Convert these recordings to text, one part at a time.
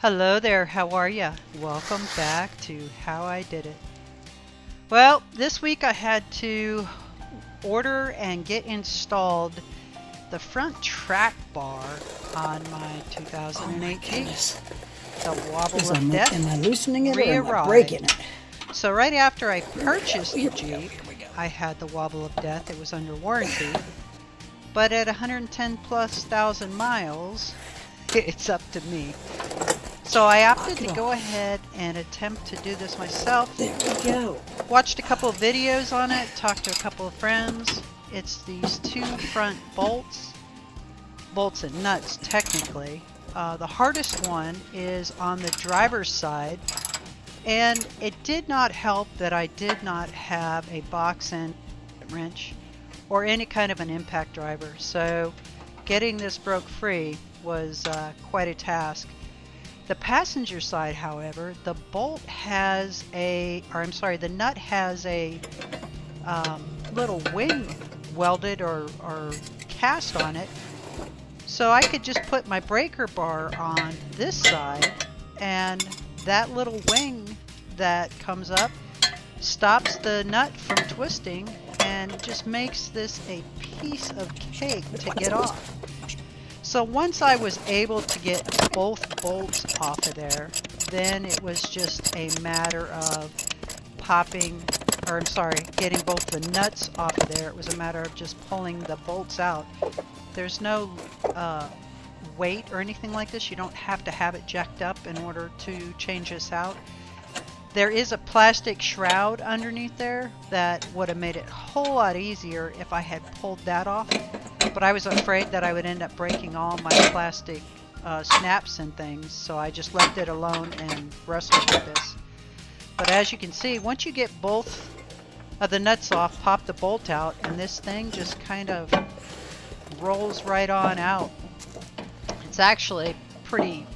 Hello there, how are ya? Welcome back to How I Did It. Well, this week I had to order and get installed the front track bar on my 2008 Jeep. The Wobble of Death Am I loosening it or am I re-arrived. breaking it? So right after I purchased the Jeep, I had the Wobble of Death. It was under warranty. But at 110 plus thousand miles, it's up to me. So I opted to go ahead and attempt to do this myself. There we go. Watched a couple of videos on it, talked to a couple of friends. It's these two front bolts and nuts technically. The hardest one is on the driver's side, and it did not help that I did not have a box end wrench or any kind of an impact driver. So getting this broke free was quite a task. The passenger side, however, the nut has a little wing welded or cast on it. So I could just put my breaker bar on this side, and that little wing that comes up stops the nut from twisting and just makes this a piece of cake to get off. So once I was able to get both bolts off of there, then it was just a matter of getting both the nuts off of there. It was a matter of just pulling the bolts out. There's no weight or anything like this. You don't have to have it jacked up in order to change this out. There is a plastic shroud underneath there that would have made it a whole lot easier if I had pulled that off. But I was afraid that I would end up breaking all my plastic snaps and things, so I just left it alone and wrestled with this. But as you can see, once you get both of the nuts off, pop the bolt out, and this thing just kind of rolls right on out. It's actually pretty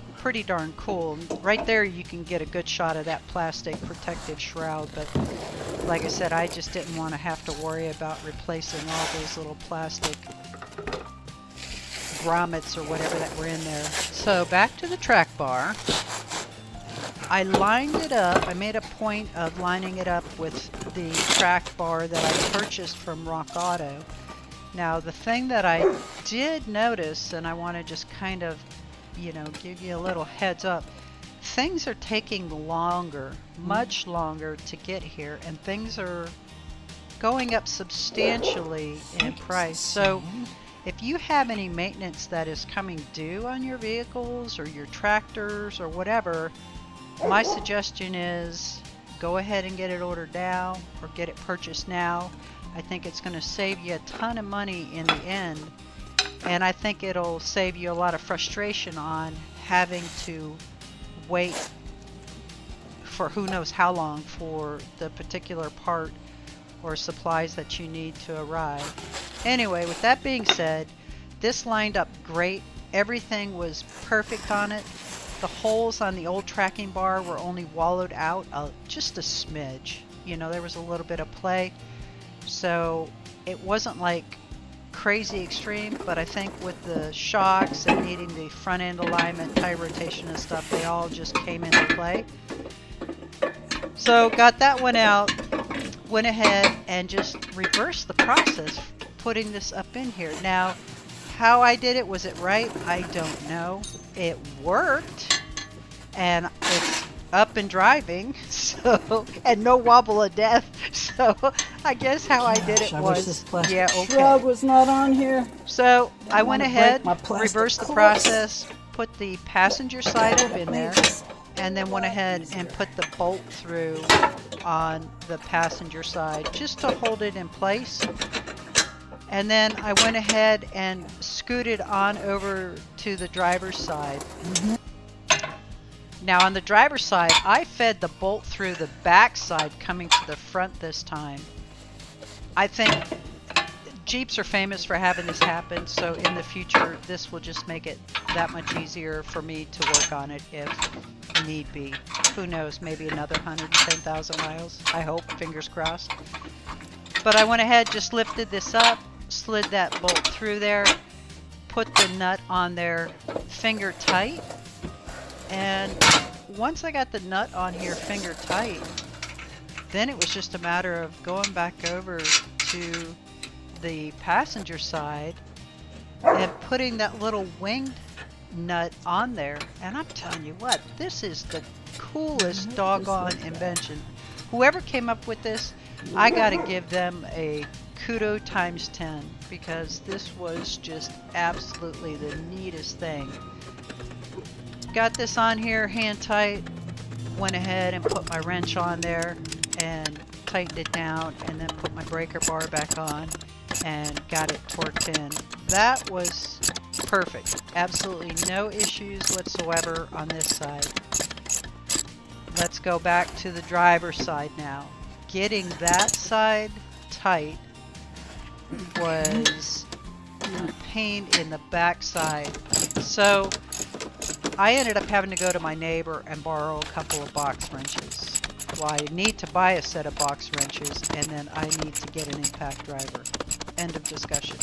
darn cool. Right there you can get a good shot of that plastic protective shroud, but like I said, I just didn't want to have to worry about replacing all those little plastic grommets or whatever that were in there. So back to the track bar. I lined it up. I made a point of lining it up with the track bar that I purchased from Rock Auto. Now the thing that I did notice, and I want to just kind of give you a little heads up, things are taking longer, much longer to get here, and things are going up substantially in price. So if you have any maintenance that is coming due on your vehicles or your tractors or whatever, my suggestion is go ahead and get it ordered now or get it purchased now. I think it's going to save you a ton of money in the end, and I think it'll save you a lot of frustration on having to wait for who knows how long for the particular part or supplies that you need to arrive. Anyway, with that being said, this lined up great. Everything was perfect on it. The holes on the old tracking bar were only wallowed out just a smidge. There was a little bit of play. So it wasn't like crazy extreme, but I think with the shocks and needing the front end alignment, tire rotation and stuff, they all just came into play. So got that one out, went ahead and just reversed the process putting this up in here. Now, how I did it, was it right? I don't know. It worked, and it's up and driving, so, and no wobble of death. So I guess how I did it was, yeah, okay. Shroud was not on here. So I went ahead, reversed the process, put the passenger side up in there, and then went ahead and put the bolt through on the passenger side just to hold it in place. And then I went ahead and scooted on over to the driver's side. Now on the driver's side, I fed the bolt through the back side coming to the front this time. I think Jeeps are famous for having this happen, so in the future this will just make it that much easier for me to work on it if need be. Who knows, maybe another 110,000 miles. I hope, fingers crossed. But I went ahead, just lifted this up, slid that bolt through there, put the nut on there finger tight, And once I got the nut on here finger tight, then it was just a matter of going back over to the passenger side and putting that little winged nut on there. And I'm telling you what, this is the coolest doggone invention. Whoever came up with this, I gotta give them a kudo times 10, because this was just absolutely the neatest thing. Got this on here hand tight, went ahead and put my wrench on there and tightened it down, and then put my breaker bar back on and got it torqued in. That was perfect. Absolutely no issues whatsoever on this side. Let's go back to the driver's side now. Getting that side tight was a pain in the backside. So I ended up having to go to my neighbor and borrow a couple of box wrenches. Well, I need to buy a set of box wrenches, and then I need to get an impact driver. End of discussion.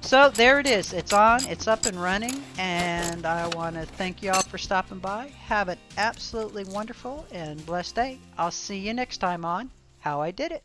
So there it is. It's on. It's up and running. And I want to thank you all for stopping by. Have an absolutely wonderful and blessed day. I'll see you next time on How I Did It.